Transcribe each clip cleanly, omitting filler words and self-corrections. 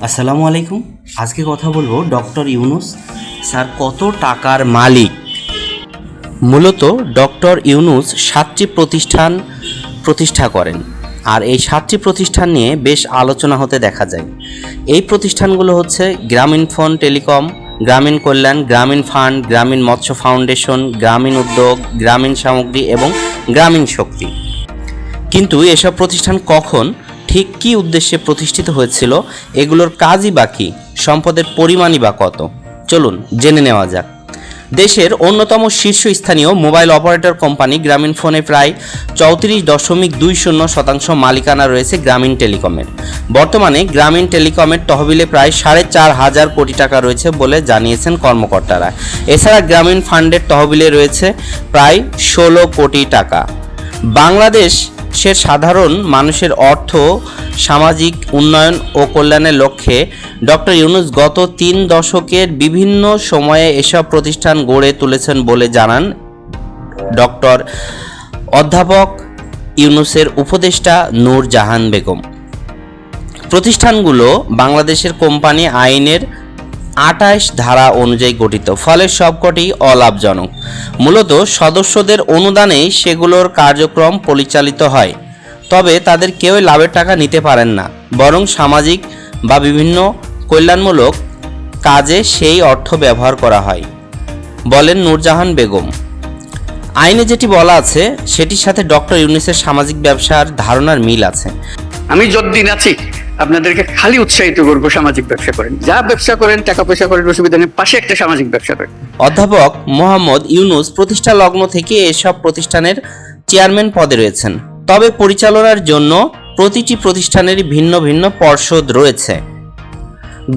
আসসালামু আলাইকুম। আজকে কথা বলবো ডক্টর ইউনূস স্যার কত টাকার মালিক। মূলত ডক্টর ইউনূস 7টি প্রতিষ্ঠান প্রতিষ্ঠা করেন, আর এই 7টি প্রতিষ্ঠান নিয়ে বেশ আলোচনা হতে দেখা যায়। এই প্রতিষ্ঠানগুলো হচ্ছে গ্রামীণফোন টেলিকম, গ্রামীণ কল্যাণ, গ্রামীণ ফান্ড, গ্রামীণ মৎস্য ফাউন্ডেশন, গ্রামীণ উদ্যোগ, গ্রামীণ সামগ্রী এবং গ্রামীণ শক্তি। কিন্তু এসব প্রতিষ্ঠান কখন, ঠিক কী উদ্দেশ্যে প্রতিষ্ঠিত হয়েছিল, এগুলোর কাজই বা কী, সম্পদের পরিমাণই বা কত, চলুন জেনে নেওয়া যাক। দেশের অন্যতম শীর্ষস্থানীয় মোবাইল অপারেটর কোম্পানি গ্রামীণফোনে প্রায় 34.20% মালিকানা রয়েছে গ্রামীণ টেলিকমের। বর্তমানে গ্রামীণ টেলিকমের তহবিলে প্রায় 4.5 কোটি টাকা রয়েছে বলে জানিয়েছেন কর্মকর্তারা। এছাড়া গ্রামীণ ফান্ডের তহবিলে রয়েছে প্রায় 16 কোটি টাকা। বাংলাদেশের সাধারণ মানুষের অর্থ, সামাজিক উন্নয়ন ও কল্যাণের লক্ষ্যে ডক্টর ইউনূস গত 3 দশকের বিভিন্ন সময়ে এসব প্রতিষ্ঠান গড়ে তুলেছেন বলে জানান ডক্টর অধ্যাপক ইউনূসের উপদেষ্টা নূর জাহান বেগম। প্রতিষ্ঠানগুলো বাংলাদেশের কোম্পানি আইনের 28 ধারা অনুযায়ী গঠিত, ফলে সবকটি অলাভজনক। মূলত সদস্যদের অনুদানেই সেগুলোর কার্যক্রম পরিচালিত হয়। তবে তাদের কেউই লাভের টাকা নিতে পারেন না, বরং সামাজিক বা বিভিন্ন কল্যাণমূলক কাজে সেই অর্থ ব্যবহার করা হয়, বলেন নূরজাহান বেগম। আইনে যেটি বলা আছে সেটির সাথে ডক্টর ইউনূসের সামাজিক ব্যবসার ধারণার মিল আছে। আমি যতদিন আছি আপনাদেরকে খালি উৎসাহিত করবো, সামাজিক ব্যবসা করেন, যা ব্যবসা করেন, টাকা পয়সা করেন, অসুবিধা নেই, পাশে একটা সামাজিক ব্যবসা করেন। অধ্যাপক মোহাম্মদ ইউনূস প্রতিষ্ঠা লগ্ন থেকে এসব প্রতিষ্ঠানের চেয়ারম্যান পদে রয়েছেন। তবে পরিচালনার জন্য প্রতিটি প্রতিষ্ঠানের ভিন্ন ভিন্ন পর্ষদ রয়েছে।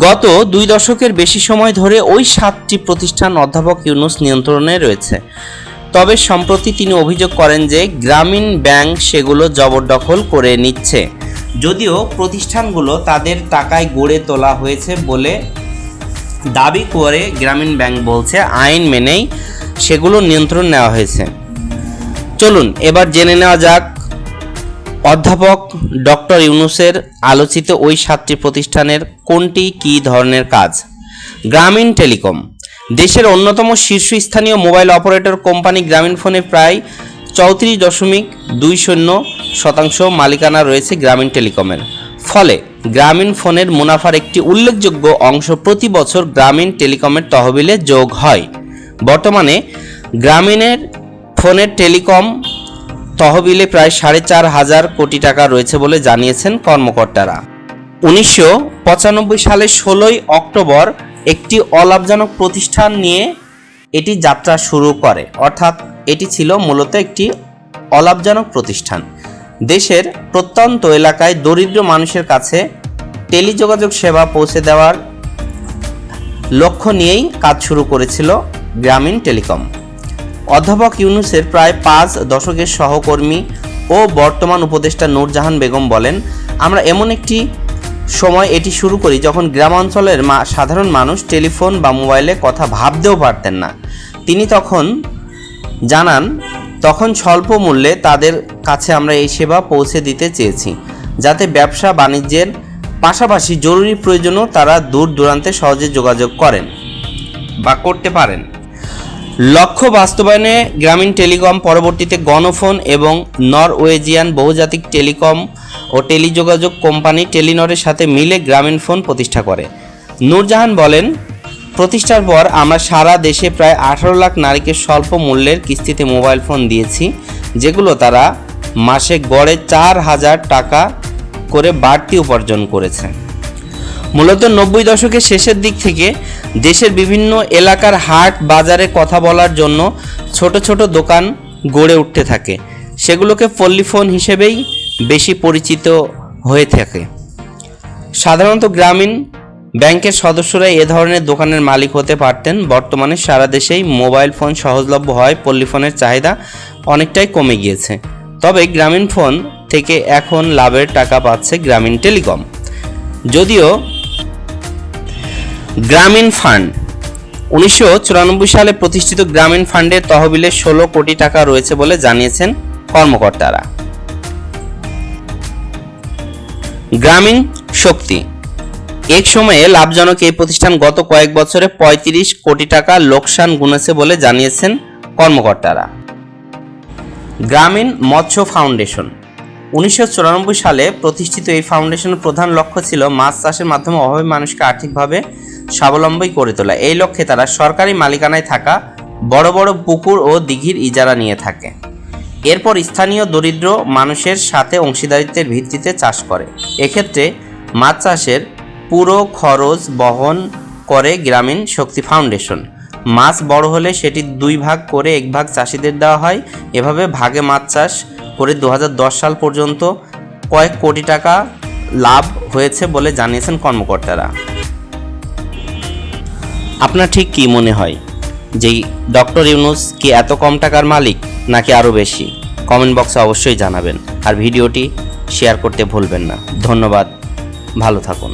গত 2 দশকের বেশি সময় ধরে ওই 7টি প্রতিষ্ঠান অধ্যাপক ইউনূস নিয়ন্ত্রণে রয়েছে। তবে সম্প্রতি তিনি অভিযোগ করেন যে গ্রামীণ ব্যাংক সেগুলো জবরদখল করে নিচ্ছে। যদিও প্রতিষ্ঠানগুলো তাদের টাকায় গড়ে তোলা হয়েছে বলে দাবি করে গ্রামীণ ব্যাংক বলছে আইন মেনেই সেগুলো নিয়ন্ত্রণ নেওয়া হয়েছে। চলুন এবার জেনে নেওয়া যাক অধ্যাপক ডক্টর ইউনূসের আলোচিত ওই 7টি প্রতিষ্ঠানের কোনটি কী ধরনের কাজ। গ্রামীণ টেলিকম দেশের অন্যতম শীর্ষস্থানীয় মোবাইল অপারেটর কোম্পানি গ্রামীণফোনে প্রায় 34.20% মালিকানা রয়েছে গ্রামীণ টেলিকমের। ফলে গ্রামীণফোনের মুনাফার একটি উল্লেখযোগ্য অংশ প্রতি বছর গ্রামীণ টেলিকমের তহবিলে যোগ হয়। বর্তমানে গ্রামীণের ফোনের টেলিকম তহবিলে প্রায় 4.5 কোটি টাকা রয়েছে বলে জানিয়েছেন কর্মকর্তারা। 1995 সালের 16 অক্টোবর একটি অলাভজনক প্রতিষ্ঠান নিয়ে এটি যাত্রা শুরু করে, অর্থাৎ এটি ছিল মূলত একটি অলাভজনক প্রতিষ্ঠান। দেশের প্রত্যন্ত এলাকায় দরিদ্র মানুষের কাছে টেলিযোগাযোগ সেবা পৌঁছে দেওয়ার লক্ষ্য নিয়েই কাজ শুরু করেছিল গ্রামীণ টেলিকম। অধ্যাপক ইউনূসের প্রায় 5 দশকের সহকর্মী ও বর্তমান উপদেষ্টা নূরজাহান বেগম বলেন, আমরা এমন একটি সময় এটি শুরু করি যখন গ্রামাঞ্চলের সাধারণ মানুষ টেলিফোন বা মোবাইলে কথা ভাবতেও পারতেন না। তিনি তখন জানান, তখন স্বল্প মূল্যে তাদের কাছে আমরা এই সেবা পৌঁছে দিতে চেয়েছি, যাতে ব্যবসা বাণিজ্যের পাশাপাশি জরুরি প্রয়োজনেও তারা দূর দূরান্তে সহজে যোগাযোগ করেন বা করতে পারেন। লক্ষ্য বাস্তবায়নে গ্রামীণ টেলিকম পরবর্তীতে গণফোন এবং নরওয়েজিয়ান বহুজাতিক টেলিকম ও টেলিযোগাযোগ কোম্পানি টেলিনরের সাথে মিলে গ্রামীণফোন প্রতিষ্ঠা করে। নূরজাহান বলেন, প্রতিষ্ঠার পর আমরা সারা দেশে প্রায় 18 লাখ নারীকে স্বল্প মূল্যের কিস্তিতে মোবাইল ফোন দিয়েছি, যেগুলো তারা মাসে গড়ে 4,000 টাকা করে বাড়তি উপার্জন করেছে। মূলত 90 দশকের শেষের দিক থেকে দেশের বিভিন্ন এলাকার হাট বাজারে কথা বলার জন্য ছোট ছোট দোকান গড়ে উঠতে থাকে। সেগুলোকে পল্লীফোন হিসেবেই বেশি পরিচিত হয়ে থাকে। সাধারণত গ্রামীণ ব্যাংকের সদস্যরা এ ধরনের দোকানের মালিক হতে পারতেন। বর্তমানে সারা দেশেই মোবাইল ফোন সহজলভ্য হয়, পল্লীফোনের চাহিদা অনেকটাই কমে গিয়েছে। তবে গ্রামীণ ফোন থেকে এখন লাভের টাকা পাচ্ছে গ্রামীণ টেলিকম। যদিও গ্রামীণ ফান্ড 1994 সালে প্রতিষ্ঠিত গ্রামীণ ফান্ডের তহবিলে 16 কোটি টাকা রয়েছে বলে জানিয়েছেন কর্মকর্তারা। গ্রামীণ শক্তি এক সময়ে লাভজনক এই প্রতিষ্ঠান গত কয়েক বছরে ৩৫ কোটি টাকা লোকসান গুনেছে বলে জানিয়েছেন কর্মকর্তারা। গ্রামীণ মৎস্য ফাউন্ডেশন ১৯৯৪ সালে প্রতিষ্ঠিত এই ফাউন্ডেশনের প্রধান লক্ষ্য ছিল মাছ চাষের মাধ্যমে অভাবী মানুষকে আর্থিকভাবে স্বাবলম্বী করে তোলা। এই লক্ষ্যে তারা সরকারি মালিকানায় থাকা বড় বড় পুকুর ও দিঘির ইজারা নিয়ে থাকে। এরপর স্থানীয় দরিদ্র মানুষের সাথে অংশীদারিত্বের ভিত্তিতে চাষ করে। এক্ষেত্রে মাছ চাষের পুরো খরচ বহন করে গ্রামীণ শক্তি ফাউন্ডেশন। মাছ বড় হলে সেটি 2 ভাগ করে 1 ভাগ চাষিদের দেওয়া হয়। এভাবে ভাগে মাছ চাষ করে 2010 সাল পর্যন্ত কয়েক কোটি টাকা লাভ হয়েছে বলে জানিয়েছেন কর্মকর্তারা। আপনার ঠিক কী মনে হয় যে ডক্টর ইউনূস কি এত কম টাকার মালিক নাকি আরও বেশি? কমেন্ট বক্সে অবশ্যই জানাবেন আর ভিডিওটি শেয়ার করতে ভুলবেন না। ধন্যবাদ, ভালো থাকুন।